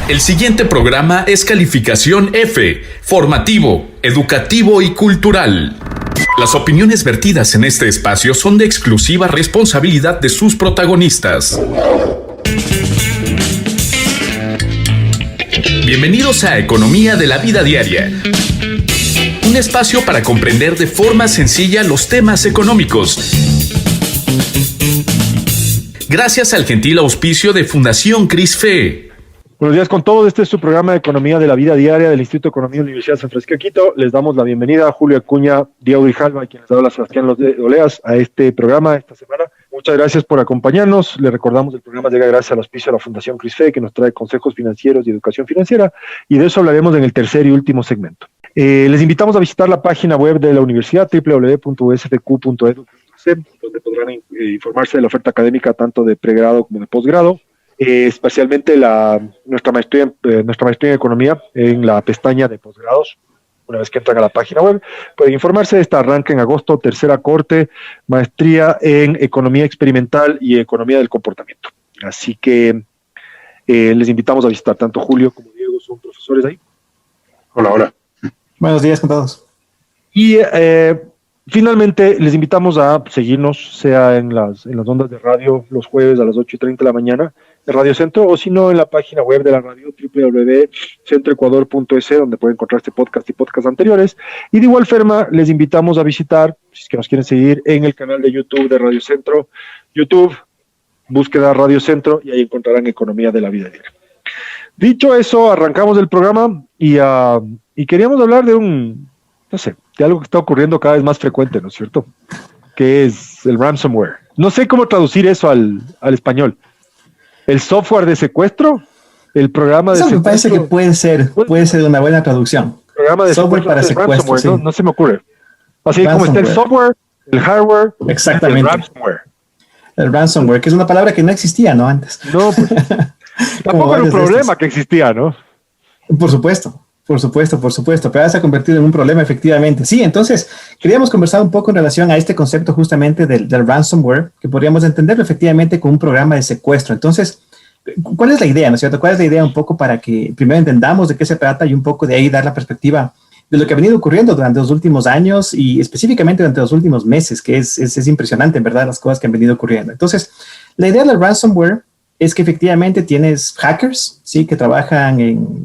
El siguiente programa es calificación F, formativo, educativo y cultural. Las opiniones vertidas en este espacio son de exclusiva responsabilidad de sus protagonistas. Bienvenidos a Economía de la Vida Diaria. Un espacio para comprender de forma sencilla los temas económicos. Gracias al gentil auspicio de Fundación CRISFE. Buenos días con todos, este es su programa de Economía de la Vida Diaria del Instituto de Economía de la Universidad de San Francisco de Quito. Les damos la bienvenida a Julio Acuña, Diego Grijalva y quien les habla Sebastián Oleas a este programa esta semana. Muchas gracias por acompañarnos. Les recordamos el programa llega gracias al auspicio de la Fundación CRISFE, que nos trae consejos financieros y educación financiera, y de eso hablaremos en el tercer y último segmento. Les invitamos a visitar la página web de la universidad www.usfq.edu.c, donde podrán informarse de la oferta académica tanto de pregrado como de posgrado. Especialmente nuestra maestría en economía en la pestaña de posgrados. Una vez que entran a la página web pueden informarse. Esta arranca en agosto, tercera corte, maestría en economía experimental y economía del comportamiento. Así que les invitamos a visitar. Tanto Julio como Diego son profesores ahí. Hola. Buenos días con todos. Y finalmente les invitamos a seguirnos, sea en las ondas de radio los jueves a las 8:30 de la mañana de Radio Centro, o si no en la página web de la radio www.centroecuador.es, donde pueden encontrar este podcast y podcasts anteriores. Y de igual forma les invitamos a visitar, si es que nos quieren seguir, en el canal de YouTube de Radio Centro, YouTube, búsqueda Radio Centro, y ahí encontrarán Economía de la Vida Diaria. Dicho eso, arrancamos el programa y queríamos hablar de de algo que está ocurriendo cada vez más frecuente, ¿no es cierto? Que es el ransomware. No sé cómo traducir eso al español. ¿El software de secuestro? ¿El programa de secuestro? Me parece que puede ser una buena traducción. Programa de software para secuestro, sí. No se me ocurre. Así como está el software, el hardware, exactamente. El ransomware. El ransomware, que es una palabra que no existía, ¿no? Antes. No, pues, tampoco era un problema que existía, ¿no? Por supuesto, pero ahora se ha convertido en un problema, efectivamente. Sí, entonces, queríamos conversar un poco en relación a este concepto justamente del ransomware, que podríamos entenderlo efectivamente como un programa de secuestro. Entonces, ¿cuál es la idea, no es cierto? ¿Cuál es la idea un poco para que primero entendamos de qué se trata y un poco de ahí dar la perspectiva de lo que ha venido ocurriendo durante los últimos años y específicamente durante los últimos meses, que es impresionante, en verdad, las cosas que han venido ocurriendo. Entonces, la idea del ransomware es que efectivamente tienes hackers, sí, que trabajan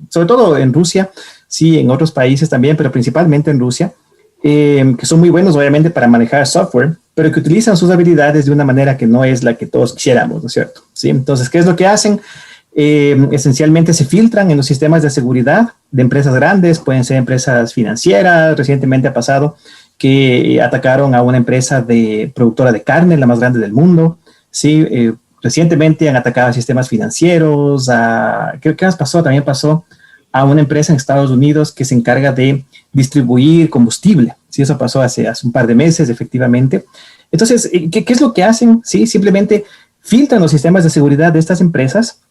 sobre todo en Rusia, sí, en otros países también, pero principalmente en Rusia, que son muy buenos obviamente para manejar software, pero que utilizan sus habilidades de una manera que no es la que todos quisiéramos, ¿no es cierto? Sí, entonces, ¿qué es lo que hacen? Esencialmente se filtran en los sistemas de seguridad de empresas grandes, pueden ser empresas financieras. Recientemente ha pasado que atacaron a una empresa productora de carne, la más grande del mundo, sí. Recientemente han atacado a sistemas financieros. ¿Qué más pasó? También pasó a una empresa en Estados Unidos que se encarga de distribuir combustible. Sí, eso pasó hace un par de meses, efectivamente. Entonces, ¿qué es lo que hacen? Sí, simplemente filtran los sistemas de seguridad de estas empresas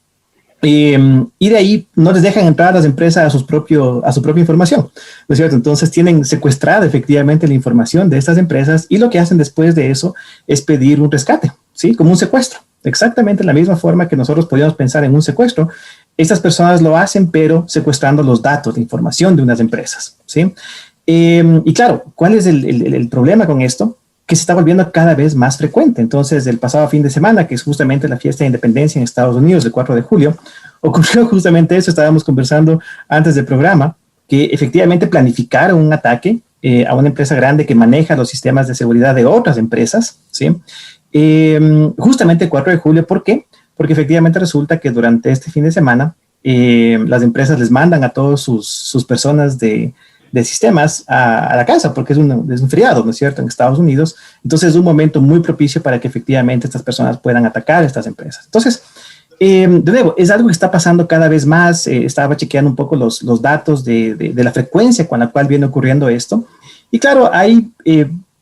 y de ahí no les dejan entrar a las empresas a su propia información, ¿no es cierto? Entonces tienen secuestrada efectivamente la información de estas empresas y lo que hacen después de eso es pedir un rescate, ¿sí? Como un secuestro. Exactamente la misma forma que nosotros podríamos pensar en un secuestro, estas personas lo hacen, pero secuestrando los datos, la información de unas empresas, ¿sí? Y claro, ¿cuál es el problema con esto? Que se está volviendo cada vez más frecuente. Entonces, el pasado fin de semana, que es justamente la fiesta de independencia en Estados Unidos, el 4 de julio, ocurrió justamente eso. Estábamos conversando antes del programa, que efectivamente planificaron un ataque a una empresa grande que maneja los sistemas de seguridad de otras empresas, ¿sí? Justamente el 4 de julio, ¿por qué? Porque efectivamente resulta que durante este fin de semana las empresas les mandan a todas sus personas de sistemas a la casa, porque es un feriado, ¿no es cierto?, en Estados Unidos. Entonces es un momento muy propicio para que efectivamente estas personas puedan atacar a estas empresas. Entonces, de nuevo, es algo que está pasando cada vez más. Estaba chequeando un poco los datos de la frecuencia con la cual viene ocurriendo esto. Y claro, hay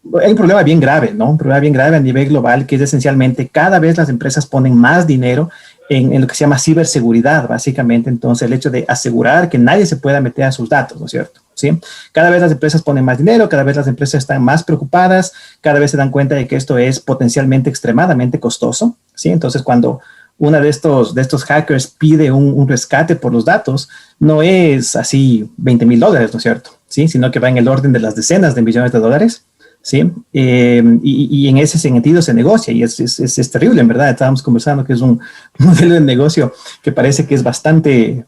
un problema bien grave, ¿no? Un problema bien grave a nivel global, que es esencialmente cada vez las empresas ponen más dinero en lo que se llama ciberseguridad, básicamente. Entonces, el hecho de asegurar que nadie se pueda meter a sus datos, ¿no es cierto? ¿Sí? Cada vez las empresas ponen más dinero, cada vez las empresas están más preocupadas, cada vez se dan cuenta de que esto es potencialmente extremadamente costoso, ¿sí? Entonces, cuando una de estos hackers pide un rescate por los datos, no es así $20,000, ¿no es cierto? ¿Sí? Sino que va en el orden de las decenas de millones de dólares. ¿Sí? Y en ese sentido se negocia y es terrible, en verdad. Estábamos conversando que es un modelo de negocio que parece que es bastante,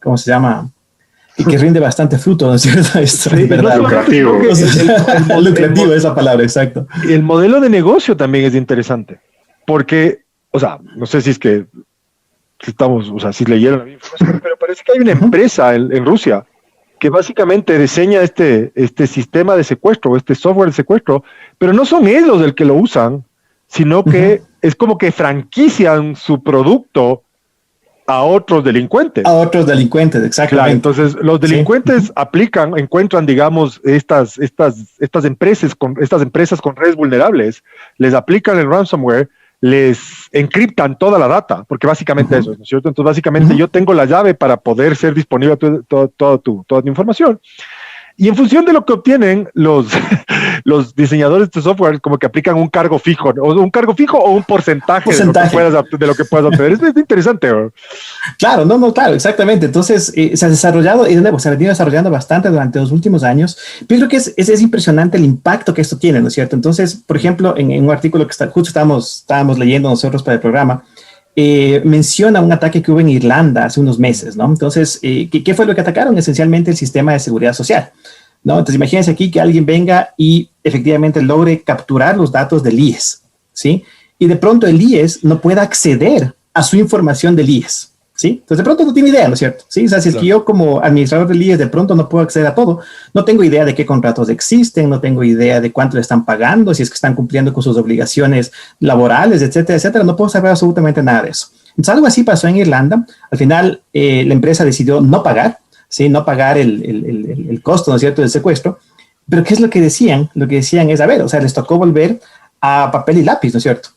¿cómo se llama? Y que rinde bastante fruto, ¿no es cierto? Esto, sí, es verdad. lucrativo. Lucrativo es la palabra, exacto. El modelo de negocio también es interesante, porque, o sea, no sé si es que si estamos, o sea, si leyeron la información, pero parece que hay una empresa en Rusia que básicamente diseña este sistema de secuestro, este software de secuestro, pero no son ellos el que lo usan, sino que es como que franquician su producto a otros delincuentes. A otros delincuentes, exactamente. Claro, entonces los delincuentes encuentran, digamos, estas empresas con redes vulnerables, les aplican el ransomware, les encriptan toda la data, porque básicamente eso, ¿no es cierto? Entonces, básicamente yo tengo la llave para poder ser disponible toda tu información. Y en función de lo que obtienen los diseñadores de software, como que aplican un cargo fijo, ¿no? O un cargo fijo o un porcentaje. De lo que puedas obtener. Es interesante, ¿no? Claro, claro, exactamente. Entonces, se ha desarrollado, y de nuevo, se ha venido desarrollando bastante durante los últimos años. Pero creo que es impresionante el impacto que esto tiene, ¿no es cierto? Entonces, por ejemplo, en un artículo que justo estábamos leyendo nosotros para el programa, menciona un ataque que hubo en Irlanda hace unos meses, ¿no? Entonces, ¿qué fue lo que atacaron? Esencialmente el sistema de seguridad social, ¿no? Entonces, imagínense aquí que alguien venga y efectivamente logre capturar los datos del IES, ¿sí? Y de pronto el IES no pueda acceder a su información del IES, ¿sí? Entonces, de pronto no tiene idea, ¿no es cierto? ¿Sí? O sea, si es que yo como administrador del IES de pronto no puedo acceder a todo, no tengo idea de qué contratos existen, no tengo idea de cuánto le están pagando, si es que están cumpliendo con sus obligaciones laborales, etcétera, etcétera. No puedo saber absolutamente nada de eso. Entonces, algo así pasó en Irlanda. Al final, la empresa decidió no pagar, ¿sí? No pagar el costo, ¿no es cierto?, del secuestro. Pero ¿qué es lo que decían? Lo que decían es, a ver, o sea, les tocó volver a papel y lápiz, ¿no es cierto?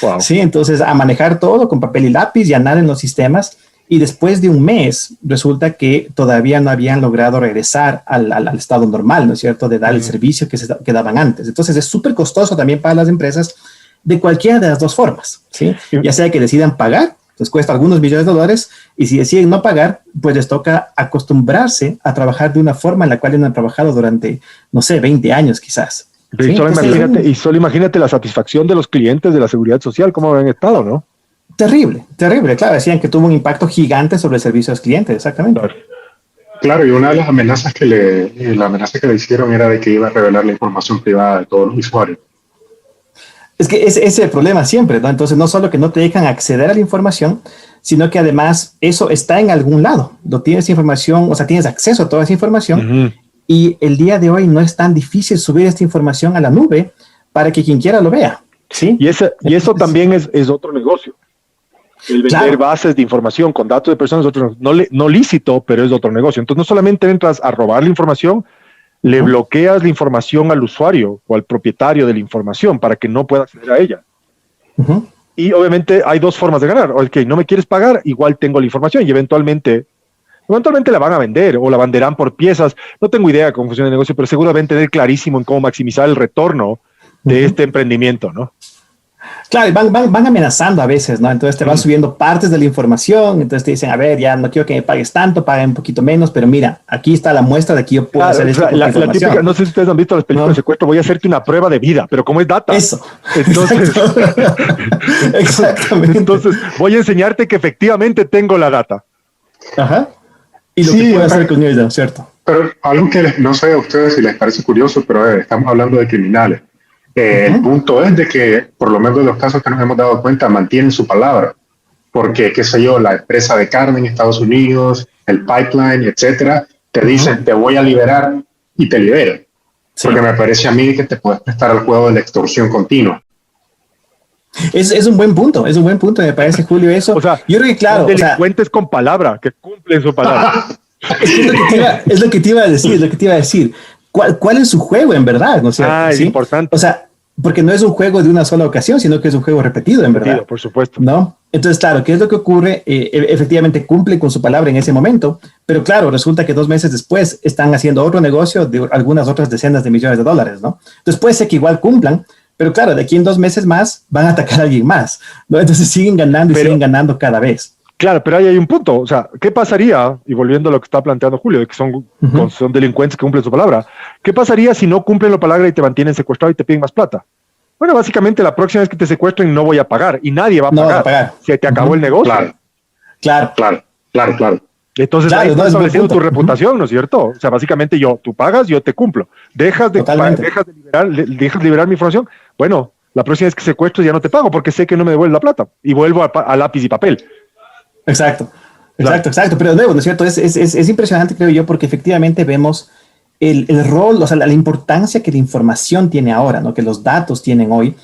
Wow. Sí, entonces a manejar todo con papel y lápiz y andar en los sistemas. Y después de un mes, resulta que todavía no habían logrado regresar al estado normal, ¿no es cierto?, de dar el servicio que daban antes. Entonces es súper costoso también para las empresas de cualquiera de las dos formas, ¿sí? Ya sea que decidan pagar, les cuesta algunos millones de dólares, y si deciden no pagar, pues les toca acostumbrarse a trabajar de una forma en la cual no han trabajado durante, no sé, 20 años quizás. ¿Sí? Solo imagínate la satisfacción de los clientes de la seguridad social, cómo habían estado, ¿no? Terrible, claro, decían que tuvo un impacto gigante sobre el servicio a los clientes, exactamente. Claro, y una de las amenazas que le hicieron era de que iba a revelar la información privada de todos los usuarios. Es que ese es el problema siempre, ¿no? Entonces, no solo que no te dejan acceder a la información, sino que además eso está en algún lado. Lo tienes información, o sea, tienes acceso a toda esa información, y el día de hoy no es tan difícil subir esta información a la nube para que quien quiera lo vea, ¿sí? Y eso también es otro negocio. El vender bases de información con datos de personas, no lícito, pero es otro negocio. Entonces, no solamente entras a robar la información, le bloqueas la información al usuario o al propietario de la información para que no pueda acceder a ella. Y obviamente hay dos formas de ganar. Ok, no me quieres pagar, igual tengo la información y eventualmente la van a vender o la venderán por piezas. No tengo idea cómo funciona el negocio, pero seguramente tener clarísimo en cómo maximizar el retorno de este emprendimiento, ¿no? Claro, y van amenazando a veces, ¿no? Entonces te van subiendo partes de la información, entonces te dicen, a ver, ya no quiero que me pagues tanto, paguen un poquito menos, pero mira, aquí está la muestra de que yo puedo hacer esto. La típica, no sé si ustedes han visto las películas de secuestro, voy a hacerte una prueba de vida, pero como es data. Eso. Entonces, exactamente. Entonces, voy a enseñarte que efectivamente tengo la data. Ajá. Y lo que puedo hacer con ella, ¿cierto? Pero algo que no sé a ustedes si les parece curioso, pero estamos hablando de criminales. El punto es de que, por lo menos de los casos que nos hemos dado cuenta, mantienen su palabra. Porque, qué sé yo, la empresa de carne en Estados Unidos, el pipeline, etcétera, te dicen, te voy a liberar y te liberan. Sí. Porque me parece a mí que te puedes prestar al juego de la extorsión continua. Es un buen punto, me parece, Julio, eso. O sea, yo creo que claro. Delincuentes con palabra, que cumplen su palabra. es lo que te iba a decir. ¿Cuál es su juego en verdad? ¿No? Es importante. O sea, porque no es un juego de una sola ocasión, sino que es un juego repetido, en verdad. Por supuesto. ¿No? Entonces, claro, ¿qué es lo que ocurre? Efectivamente cumplen con su palabra en ese momento, pero claro, resulta que 2 meses después están haciendo otro negocio de algunas otras decenas de millones de dólares, ¿no? Entonces puede ser que igual cumplan, Pero claro, de aquí en 2 meses más van a atacar a alguien más, ¿no? Entonces siguen ganando y siguen ganando cada vez. Claro, pero ahí hay un punto. O sea, ¿qué pasaría? Y volviendo a lo que está planteando Julio, de que son delincuentes que cumplen su palabra. ¿Qué pasaría si no cumplen la palabra y te mantienen secuestrado y te piden más plata? Bueno, básicamente la próxima vez que te secuestren no voy a pagar y nadie va a pagar. Se te acabó el negocio. Claro. Entonces ahí estás estableciendo tu reputación, ¿no es cierto? O sea, básicamente tú pagas, yo te cumplo. Dejas de liberar mi información. Bueno, la próxima vez que secuestro ya no te pago porque sé que no me devuelve la plata y vuelvo a lápiz y papel. Exacto. Pero de nuevo, ¿no es cierto? Es impresionante, creo yo, porque efectivamente vemos el rol, o sea, la importancia que la información tiene ahora, ¿no? Que los datos tienen hoy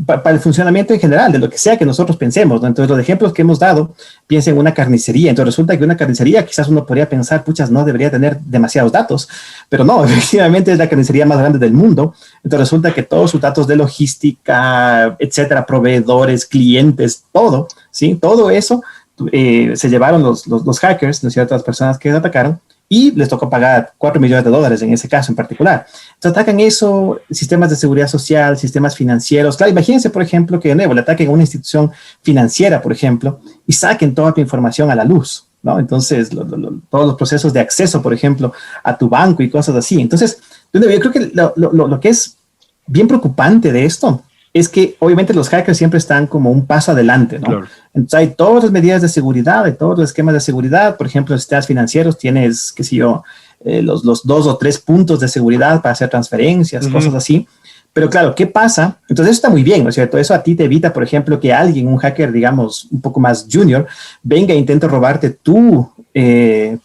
para el funcionamiento en general de lo que sea que nosotros pensemos, ¿no? Entonces, los ejemplos que hemos dado, piensa en una carnicería. Entonces, resulta que una carnicería, quizás uno podría pensar, puchas, no debería tener demasiados datos, pero no, efectivamente es la carnicería más grande del mundo. Entonces, resulta que todos sus datos de logística, etcétera, proveedores, clientes, todo, ¿sí? Todo eso se llevaron los hackers, ¿no es cierto? Las personas que atacaron, y les tocó pagar $4 millones en ese caso en particular. Entonces atacan eso, sistemas de seguridad social, sistemas financieros. Claro, imagínense, por ejemplo, que de nuevo le ataquen a una institución financiera, por ejemplo, y saquen toda tu información a la luz, ¿no? Entonces, todos los procesos de acceso, por ejemplo, a tu banco y cosas así. Entonces, yo creo que lo que es bien preocupante de esto es que obviamente los hackers siempre están como un paso adelante, ¿no? Claro. Entonces hay todas las medidas de seguridad, hay todos los esquemas de seguridad. Por ejemplo, en sistemas financieros tienes, qué sé yo, los 2 o 3 puntos de seguridad para hacer transferencias, cosas así. Pero claro, ¿qué pasa? Entonces eso está muy bien, ¿no es cierto? Eso a ti te evita, por ejemplo, que alguien, un hacker, digamos, un poco más junior, venga e intente robarte tu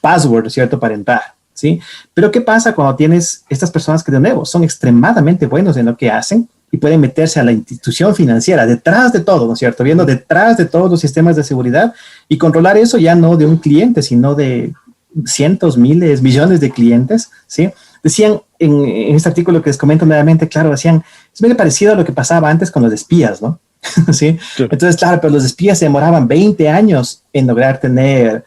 password, ¿no es cierto?, para entrar, ¿sí? Pero ¿qué pasa cuando tienes estas personas que, de nuevo, son extremadamente buenos en lo que hacen y pueden meterse a la institución financiera detrás de todo, ¿no es cierto? Viendo detrás de todos los sistemas de seguridad y controlar eso ya no de un cliente, sino de cientos, miles, millones de clientes, ¿sí? Decían en este artículo que les comento nuevamente, claro, decían, es muy parecido a lo que pasaba antes con los espías, ¿no? ¿Sí? Entonces, claro, pero los espías se demoraban 20 años en lograr tener,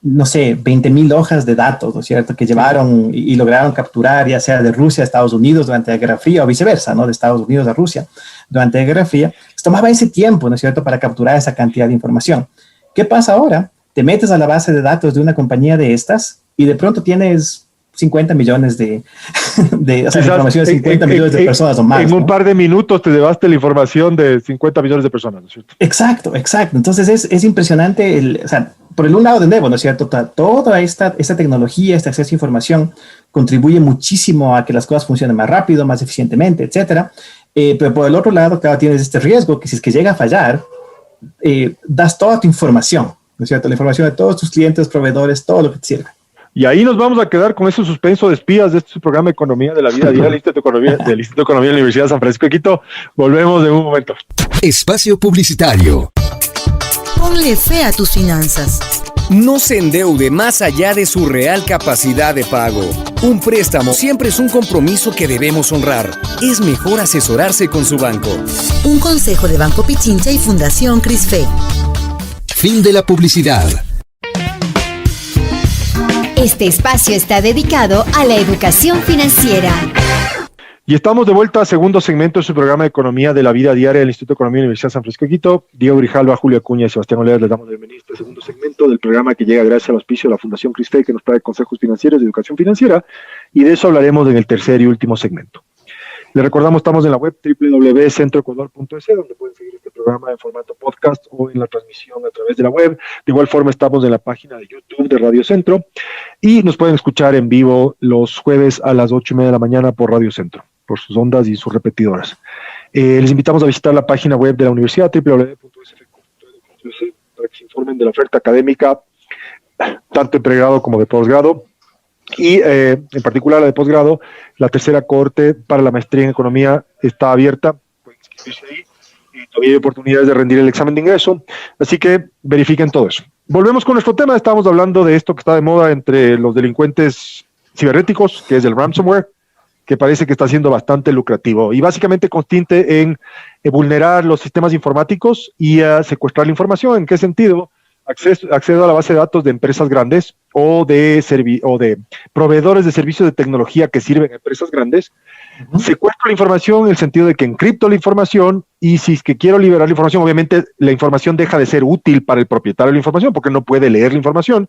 no sé, 20,000 hojas de datos, ¿no es cierto?, que llevaron y lograron capturar, ya sea de Rusia a Estados Unidos durante la Guerra Fría o viceversa, ¿no?, de Estados Unidos a Rusia durante la Guerra Fría. Les tomaba ese tiempo, ¿no es cierto?, para capturar esa cantidad de información. ¿Qué pasa ahora? Te metes a la base de datos de una compañía de estas y de pronto tienes 50 millones de información de 50 millones de personas o más. En un par de minutos te llevaste la información de 50 millones de personas, ¿no es cierto? Exacto. Entonces es impresionante, o sea, por el un lado de nuevo, ¿no es cierto? Toda esta tecnología, este acceso a información contribuye muchísimo a que las cosas funcionen más rápido, más eficientemente, etcétera. Pero por el otro lado, claro, tienes este riesgo que si es que llega a fallar, das toda tu información, ¿no es cierto? La información de todos tus clientes, proveedores, todo lo que te sirve. Y ahí nos vamos a quedar con ese suspenso de espías de este programa de Economía de la Vida Diaria del Instituto de Economía de la Universidad de San Francisco de Quito. Volvemos en un momento. Espacio publicitario. Ponle fe a tus finanzas. No se endeude más allá de su real capacidad de pago. Un préstamo siempre es un compromiso que debemos honrar. Es mejor asesorarse con su banco. Un consejo de Banco Pichincha y Fundación CRISFE. Fin de la publicidad. Este espacio está dedicado a la educación financiera. Y estamos de vuelta a segundo segmento de su programa de Economía de la Vida Diaria del Instituto de Economía de la Universidad de San Francisco de Quito. Diego Grijalva, Julio Acuña y Sebastián Oleas les damos la bienvenida a este segundo segmento del programa que llega gracias al auspicio de la Fundación CRISFE, que nos trae consejos financieros y educación financiera, y de eso hablaremos en el tercer y último segmento. Les recordamos, estamos en la web www.centroecuador.es, donde pueden seguir este programa en formato podcast o en la transmisión a través de la web. De igual forma, estamos en la página de YouTube de Radio Centro y nos pueden escuchar en vivo los jueves a las 8:30 de la mañana por Radio Centro, por sus ondas y sus repetidoras. Les invitamos a visitar la página web de la universidad, www.sfq.edu.es, para que se informen de la oferta académica, tanto en pregrado como de posgrado. Y en particular la de posgrado, la tercera cohorte para la maestría en economía está abierta, pueden inscribirse ahí y todavía hay oportunidades de rendir el examen de ingreso, así que verifiquen todo eso. Volvemos con nuestro tema. Estamos hablando de esto que está de moda entre los delincuentes cibernéticos, que es el ransomware, que parece que está siendo bastante lucrativo y básicamente consiste en vulnerar los sistemas informáticos y secuestrar la información. ¿En qué sentido? accedo a la base de datos de empresas grandes o de proveedores de servicios de tecnología que sirven a empresas grandes, secuestro la información en el sentido de que encripto la información y si es que quiero liberar la información, obviamente la información deja de ser útil para el propietario de la información porque no puede leer la información.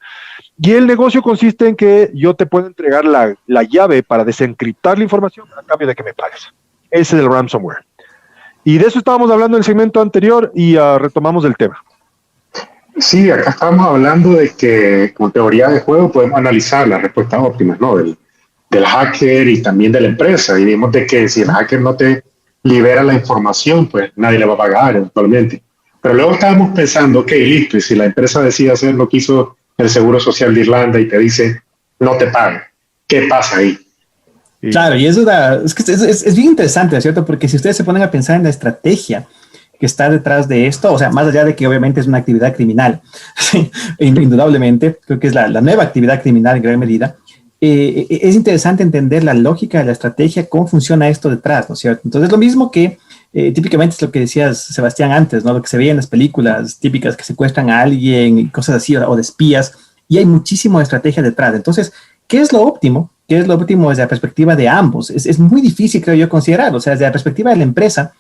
Y el negocio consiste en que yo te puedo entregar la llave para desencriptar la información a cambio de que me pagues. Ese es el ransomware. Y de eso estábamos hablando en el segmento anterior y retomamos el tema. Sí, acá estamos hablando de que con teoría de juego podemos analizar las respuestas óptimas, ¿no? Del hacker y también de la empresa. Y vimos de que si el hacker no te libera la información, pues nadie le va a pagar eventualmente. Pero luego estábamos pensando, ok, listo, y si la empresa decide hacer lo que hizo el Seguro Social de Irlanda y te dice, no te paga, ¿qué pasa ahí? Claro, y eso es bien interesante, ¿no es cierto? Porque si ustedes se ponen a pensar en la estrategia que está detrás de esto, o sea, más allá de que obviamente es una actividad criminal, indudablemente, creo que es la nueva actividad criminal en gran medida, es interesante entender la lógica de la estrategia, cómo funciona esto detrás, ¿no es cierto? Entonces, lo mismo que típicamente es lo que decías, Sebastián, antes, ¿no? Lo que se veía en las películas típicas que secuestran a alguien y cosas así, o de espías, y hay muchísima estrategia detrás. Entonces, ¿qué es lo óptimo? ¿Qué es lo óptimo desde la perspectiva de ambos? Es muy difícil, creo yo, considerarlo. O sea, desde la perspectiva de la empresa,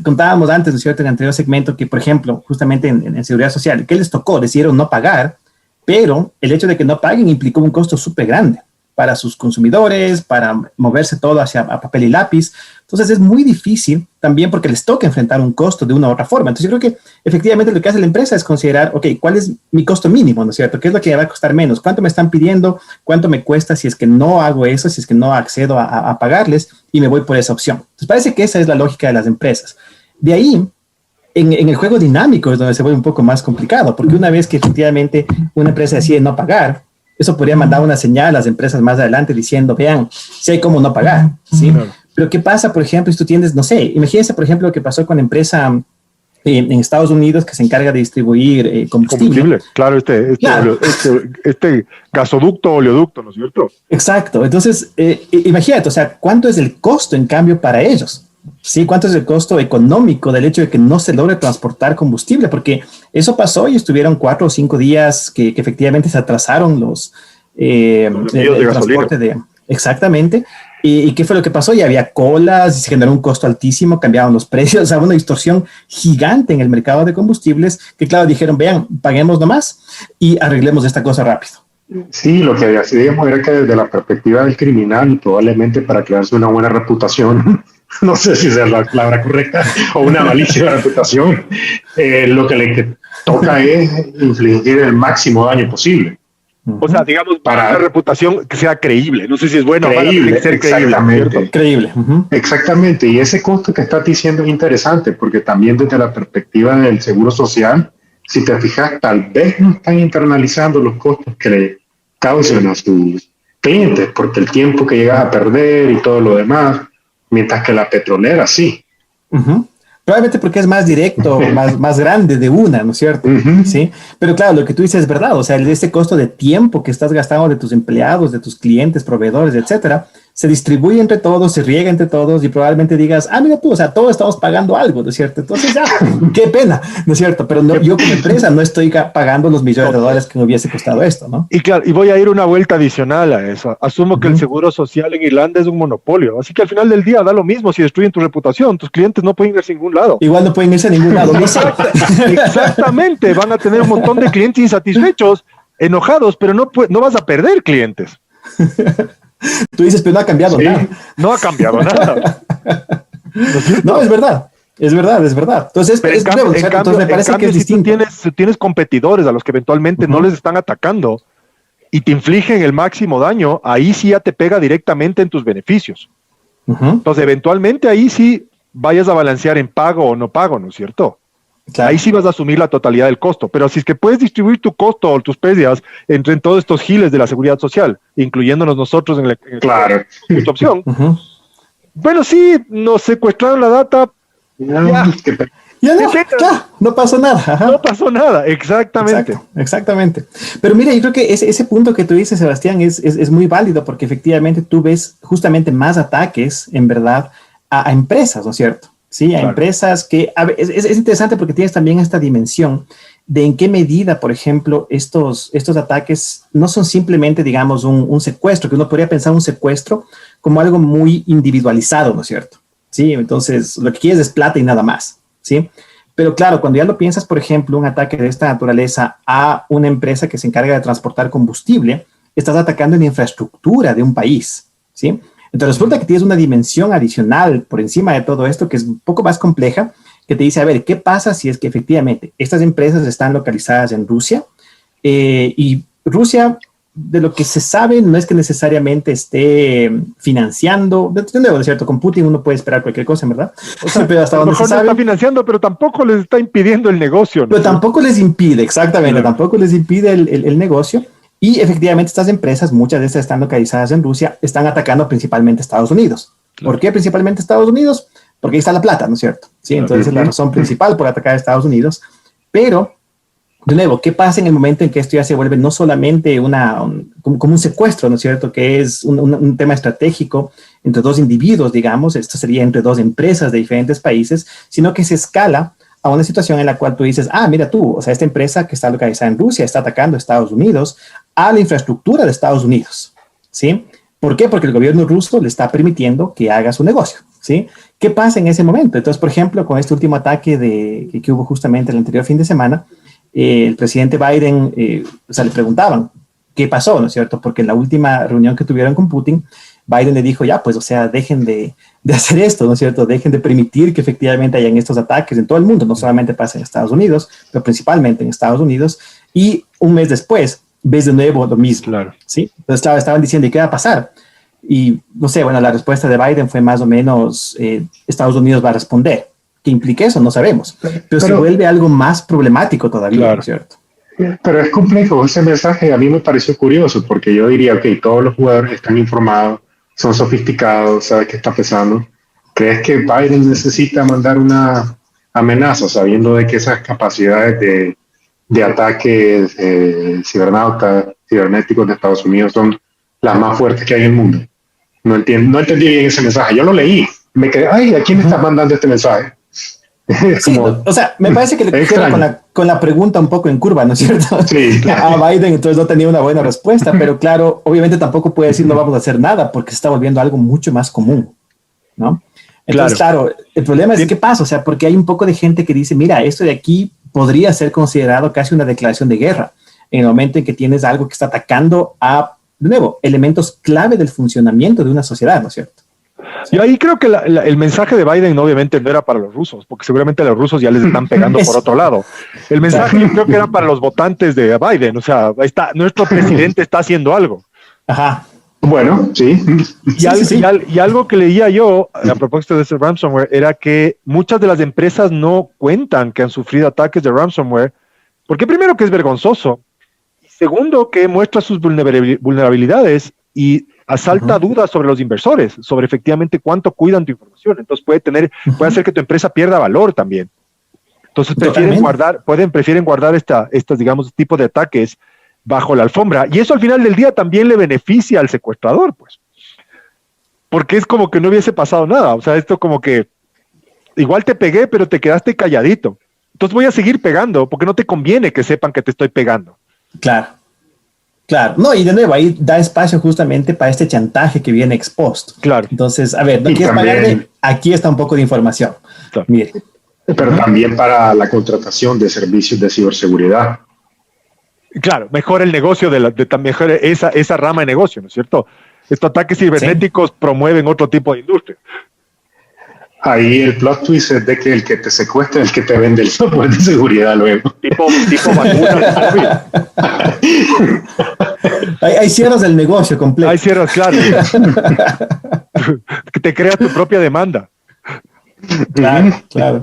contábamos antes, ¿no es cierto?, en el anterior segmento, que, por ejemplo, justamente en Seguridad Social, ¿qué les tocó? Decidieron no pagar, pero el hecho de que no paguen implicó un costo súper grande para sus consumidores, para moverse todo hacia papel y lápiz. Entonces es muy difícil también porque les toca enfrentar un costo de una u otra forma. Entonces yo creo que efectivamente lo que hace la empresa es considerar, ok, ¿cuál es mi costo mínimo, no es cierto? ¿Qué es lo que me va a costar menos? ¿Cuánto me están pidiendo? ¿Cuánto me cuesta si es que no hago eso, si es que no accedo a pagarles y me voy por esa opción? Entonces parece que esa es la lógica de las empresas. De ahí, en el juego dinámico es donde se vuelve un poco más complicado, porque una vez que efectivamente una empresa decide no pagar, eso podría mandar una señal a las empresas más adelante diciendo, vean, si hay cómo no pagar, ¿sí? Claro. Pero ¿qué pasa, por ejemplo, si tú tienes, no sé, imagínense, por ejemplo, lo que pasó con la empresa en Estados Unidos que se encarga de distribuir combustible. Claro, Claro. este gasoducto, oleoducto, ¿no es cierto? Exacto. Entonces, imagínate, o sea, ¿cuánto es el costo, en cambio, para ellos? ¿Sí? ¿Cuánto es el costo económico del hecho de que no se logre transportar combustible? Porque eso pasó y estuvieron 4 o 5 días que efectivamente se atrasaron los el transporte de... Exactamente. ¿Y qué fue lo que pasó? Ya había colas, se generó un costo altísimo, cambiaron los precios, o sea, una distorsión gigante en el mercado de combustibles que, claro, dijeron, vean, paguemos nomás y arreglemos esta cosa rápido. Sí, lo que decidimos era que desde la perspectiva del criminal, probablemente para crearse una buena reputación, no sé si es la palabra correcta, o una malísima reputación, lo que le toca es infligir el máximo daño posible. O sea, digamos, para una reputación que sea creíble. No sé si es bueno creíble, o malo, ser exactamente. Creíble. Exactamente. Y ese costo que estás diciendo es interesante, porque también desde la perspectiva del seguro social, si te fijas, tal vez no están internalizando los costos que le causan a sus clientes, porque el tiempo que llegas a perder y todo lo demás, mientras que la petrolera sí. Probablemente porque es más directo, más grande de una, ¿no es cierto? Sí. Pero claro, lo que tú dices es verdad. O sea, ese costo de tiempo que estás gastando de tus empleados, de tus clientes, proveedores, etcétera, se distribuye entre todos, se riega entre todos y probablemente digas, mira tú, o sea, todos estamos pagando algo, ¿no es cierto? Entonces ya, qué pena, ¿no es cierto? Pero no, yo como empresa no estoy pagando los millones de dólares que me hubiese costado esto, ¿no? Y claro, y voy a ir una vuelta adicional a eso. Asumo que el seguro social en Irlanda es un monopolio, así que al final del día da lo mismo si destruyen tu reputación, tus clientes no pueden irse a ningún lado. Igual no pueden irse a ningún lado. Exactamente, van a tener un montón de clientes insatisfechos, enojados, pero no vas a perder clientes. Tú dices, pero no ha cambiado nada. No ha cambiado nada. No, es verdad. Es verdad. Entonces, pero entonces me parece que es distinto. Si tienes competidores a los que eventualmente no les están atacando y te infligen el máximo daño, ahí sí ya te pega directamente en tus beneficios. Entonces, eventualmente ahí sí vayas a balancear en pago o no pago, ¿no es cierto? Claro. Ahí sí vas a asumir la totalidad del costo, pero si es que puedes distribuir tu costo o tus pérdidas entre todos estos giles de la seguridad social, incluyéndonos nosotros en claro. Esta opción. Bueno, sí, nos secuestraron la data. No pasó nada. No pasó nada, exactamente. Exactamente. Pero mira, yo creo que ese punto que tú dices, Sebastián, es muy válido porque efectivamente tú ves justamente más ataques, en verdad, a empresas, ¿no es cierto? Sí, a empresas que es interesante porque tienes también esta dimensión de en qué medida, por ejemplo, estos ataques no son simplemente, digamos, un secuestro, que uno podría pensar un secuestro como algo muy individualizado, ¿no es cierto? Sí, entonces lo que quieres es plata y nada más, ¿sí? Pero claro, cuando ya lo piensas, por ejemplo, un ataque de esta naturaleza a una empresa que se encarga de transportar combustible, estás atacando la infraestructura de un país, ¿sí? Entonces resulta que tienes una dimensión adicional por encima de todo esto que es un poco más compleja, que te dice, a ver, ¿qué pasa si es que efectivamente estas empresas están localizadas en Rusia? Y Rusia, de lo que se sabe, no es que necesariamente esté financiando, de nuevo, ¿cierto? Con Putin uno puede esperar cualquier cosa, ¿verdad? O sea, pero hasta a lo donde mejor se sabe, no está financiando, pero tampoco les está impidiendo el negocio, ¿no? pero tampoco les impide, exactamente, Claro. tampoco les impide el negocio. Y efectivamente estas empresas, muchas de estas están localizadas en Rusia, están atacando principalmente a Estados Unidos. Claro. ¿Por qué principalmente Estados Unidos? Porque ahí está la plata, ¿no es cierto? Sí, entonces es la razón principal por atacar a Estados Unidos. Pero, de nuevo, ¿qué pasa en el momento en que esto ya se vuelve no solamente como un secuestro, ¿no es cierto? Que es un tema estratégico entre dos individuos, digamos, esto sería entre dos empresas de diferentes países, sino que se escala a una situación en la cual tú dices, mira tú, o sea, esta empresa que está localizada en Rusia está atacando a Estados Unidos, a la infraestructura de Estados Unidos, ¿sí? ¿Por qué? Porque el gobierno ruso le está permitiendo que haga su negocio, ¿sí? ¿Qué pasa en ese momento? Entonces, por ejemplo, con este último ataque que hubo justamente el anterior fin de semana, el presidente Biden, o sea, le preguntaban, ¿qué pasó? ¿No es cierto? Porque en la última reunión que tuvieron con Putin, Biden le dijo, ya, pues, o sea, dejen de hacer esto, ¿no es cierto? Dejen de permitir que efectivamente hayan estos ataques en todo el mundo, no solamente pasa en Estados Unidos, pero principalmente en Estados Unidos. Y un mes después, ves de nuevo lo mismo, Claro. ¿sí? Entonces, claro, estaban diciendo, ¿y qué va a pasar? Y, no sé, bueno, la respuesta de Biden fue más o menos, Estados Unidos va a responder. ¿Qué implica eso? No sabemos. Pero se vuelve algo más problemático todavía, Claro. ¿no es cierto? Pero es complejo, ese mensaje a mí me pareció curioso, porque yo diría, ok, todos los jugadores están informados, son sofisticados, saben qué está pasando. ¿Crees que Biden necesita mandar una amenaza, sabiendo de que esas capacidades de ataques cibernéticos de Estados Unidos son las más fuertes que hay en el mundo? No entendí bien ese mensaje. Yo lo leí, me quedé, ¿a quién me está mandando este mensaje? Sí, o sea, me parece que le cogieron con la pregunta un poco en curva, ¿no es cierto? Sí, claro. A Biden, entonces no tenía una buena respuesta, pero claro, obviamente tampoco puede decir no vamos a hacer nada porque se está volviendo algo mucho más común, ¿no? Entonces, claro, el problema es ¿qué pasa? O sea, porque hay un poco de gente que dice, mira, esto de aquí podría ser considerado casi una declaración de guerra en el momento en que tienes algo que está atacando a, de nuevo, elementos clave del funcionamiento de una sociedad, ¿no es cierto? Yo ahí creo que el mensaje de Biden obviamente no era para los rusos, porque seguramente a los rusos ya les están pegando por otro lado. El mensaje yo creo que era para los votantes de Biden, o sea, ahí está, nuestro presidente está haciendo algo. Ajá. Bueno, sí. Y algo que leía yo a propósito de ese ransomware era que muchas de las empresas no cuentan que han sufrido ataques de ransomware, porque primero que es vergonzoso, y segundo que muestra sus vulnerabilidades y asalta dudas sobre los inversores, sobre efectivamente cuánto cuidan tu información. Entonces puede hacer que tu empresa pierda valor también. Entonces prefieren guardar estas, digamos, tipo de ataques bajo la alfombra. Y eso al final del día también le beneficia al secuestrador, pues. Porque es como que no hubiese pasado nada. O sea, esto como que igual te pegué, pero te quedaste calladito. Entonces voy a seguir pegando porque no te conviene que sepan que te estoy pegando. Claro. Claro, no, y de nuevo, ahí da espacio justamente para este chantaje que viene ex post. Claro. Entonces, a ver, ¿no quieres pagarle? Aquí está un poco de información. Claro. Mire. Pero también para la contratación de servicios de ciberseguridad. Claro, mejora el negocio mejora esa rama de negocio, ¿no es cierto? Estos ataques cibernéticos promueven otro tipo de industria. Ahí el plot twist es de que el que te secuestra es el que te vende el software de seguridad luego. Tipo vacuna. Hay cierras del negocio completo. Hay cierras, claro. Que te creas tu propia demanda. Claro.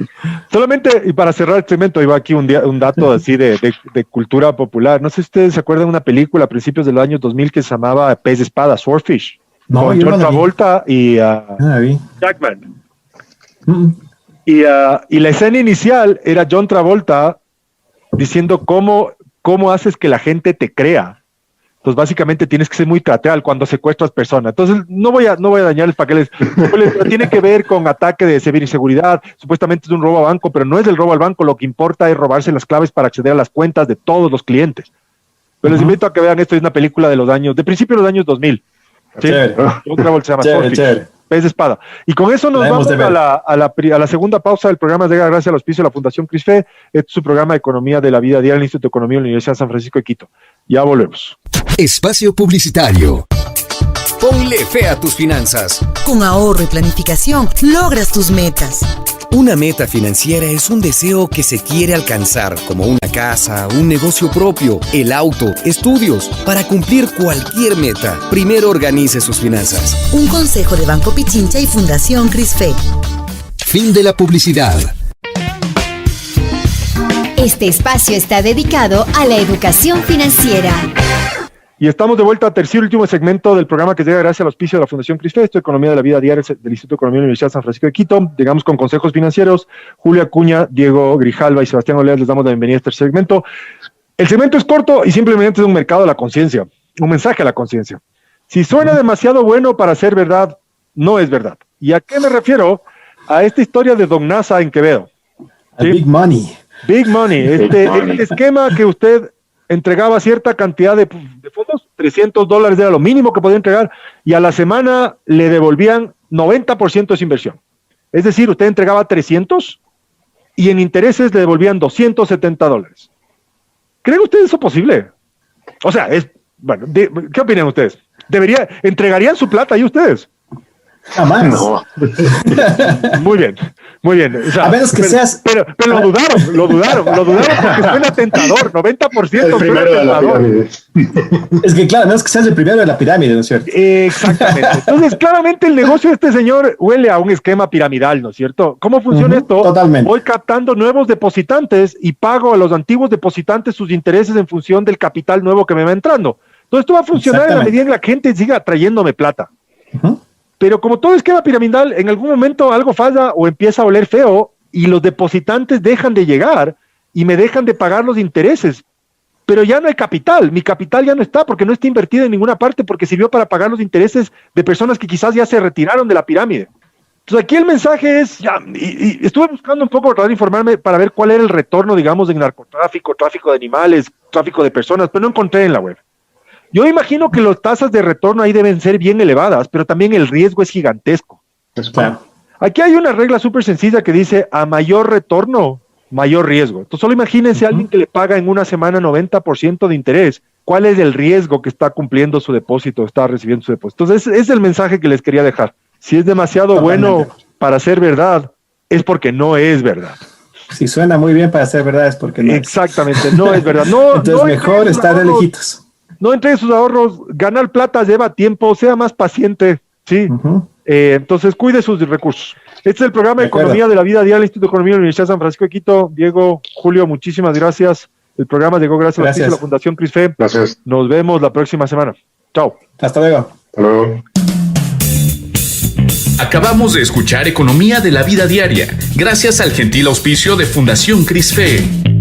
Solamente, y para cerrar el segmento, iba aquí un dato así de cultura popular. No sé si ustedes se acuerdan de una película a principios de los años 2000 que se llamaba Pez de Espada, Swordfish. No, con John Travolta y Jackman. Y la escena inicial era John Travolta diciendo cómo haces que la gente te crea Entonces, básicamente tienes que ser muy trateal cuando secuestras personas. Entonces, no voy a dañarles para que les... pero tiene que ver con ataque de ciberseguridad. Supuestamente es un robo a banco, pero no es el robo al banco. Lo que importa es robarse las claves para acceder a las cuentas de todos los clientes. Pero les invito a que vean esto. Es una película de principios de los años 2000. ¿Sí? Otra bolsa se llama Swordfish, Pez de espada. Y con eso nos vamos a la segunda pausa del programa. Llega gracias al auspicio de la Fundación CRISFE. Este es su programa de Economía de la Vida Diaria del Instituto de Economía de la Universidad de San Francisco de Quito. Ya volvemos. Espacio publicitario. Ponle fe a tus finanzas. Con ahorro y planificación logras tus metas. Una meta financiera es un deseo que se quiere alcanzar, como una casa, un negocio propio, el auto, estudios. Para cumplir cualquier meta, primero organice sus finanzas. Un consejo de Banco Pichincha y Fundación CRISFE. Fin de la publicidad. Este espacio está dedicado a la educación financiera. Y estamos de vuelta al tercer y último segmento del programa que llega gracias al auspicio de la Fundación CRISFE, esto Economía de la Vida Diaria del Instituto de Economía de la Universidad de San Francisco de Quito. Llegamos con consejos financieros. Julia Acuña, Diego Grijalva y Sebastián Oleas les damos la bienvenida a este segmento. El segmento es corto y simplemente es un mercado de la conciencia, un mensaje a la conciencia. Si suena demasiado bueno para ser verdad, no es verdad. ¿Y a qué me refiero? A esta historia de Don NASA en Quevedo. ¿Sí? Big money. Big money. Este esquema que usted entregaba cierta cantidad de fondos, $300 era lo mínimo que podía entregar, y a la semana le devolvían 90% de su inversión. Es decir, usted entregaba 300 y en intereses le devolvían $270. ¿Creen ustedes eso posible? O sea, bueno, ¿qué opinan ustedes? ¿Entregarían su plata ahí ustedes? Jamás. No. Muy bien. O sea, a menos que seas... Pero lo dudaron porque suena tentador, 90% el primero de la pirámide. Es que claro, a menos que seas el primero de la pirámide, ¿no es cierto? Exactamente. Entonces, claramente el negocio de este señor huele a un esquema piramidal, ¿no es cierto? ¿Cómo funciona esto? Totalmente. Voy captando nuevos depositantes y pago a los antiguos depositantes sus intereses en función del capital nuevo que me va entrando. Entonces, esto va a funcionar en la medida en la gente siga trayéndome plata. Pero como todo esquema piramidal, en algún momento algo falla o empieza a oler feo y los depositantes dejan de llegar y me dejan de pagar los intereses. Pero ya no hay capital, mi capital ya no está porque no está invertido en ninguna parte porque sirvió para pagar los intereses de personas que quizás ya se retiraron de la pirámide. Entonces aquí el mensaje es, y estuve buscando un poco, tratar de informarme para ver cuál era el retorno, digamos, en narcotráfico, tráfico de animales, tráfico de personas, pero no encontré en la web. Yo imagino que las tasas de retorno ahí deben ser bien elevadas, pero también el riesgo es gigantesco. Claro. Aquí hay una regla súper sencilla que dice, a mayor retorno, mayor riesgo. Entonces solo imagínense a alguien que le paga en una semana 90% de interés. ¿Cuál es el riesgo que está cumpliendo su depósito, está recibiendo su depósito? Entonces ese es el mensaje que les quería dejar. Si es demasiado bueno para ser verdad, es porque no es verdad. Si suena muy bien para ser verdad, es porque no. Exactamente, no es verdad. No, entonces no mejor estar de lejitos. No entregue sus ahorros, ganar plata lleva tiempo, sea más paciente, ¿sí? Entonces cuide sus recursos. Este es el programa de Economía de la Vida Diaria del Instituto de Economía de la Universidad de San Francisco de Quito. Diego, Julio, muchísimas gracias. El programa llegó gracias a la Fundación CRISFE. Gracias. Nos vemos la próxima semana. Chao. Hasta luego. Hasta luego. Acabamos de escuchar Economía de la Vida Diaria, gracias al gentil auspicio de Fundación CRISFE.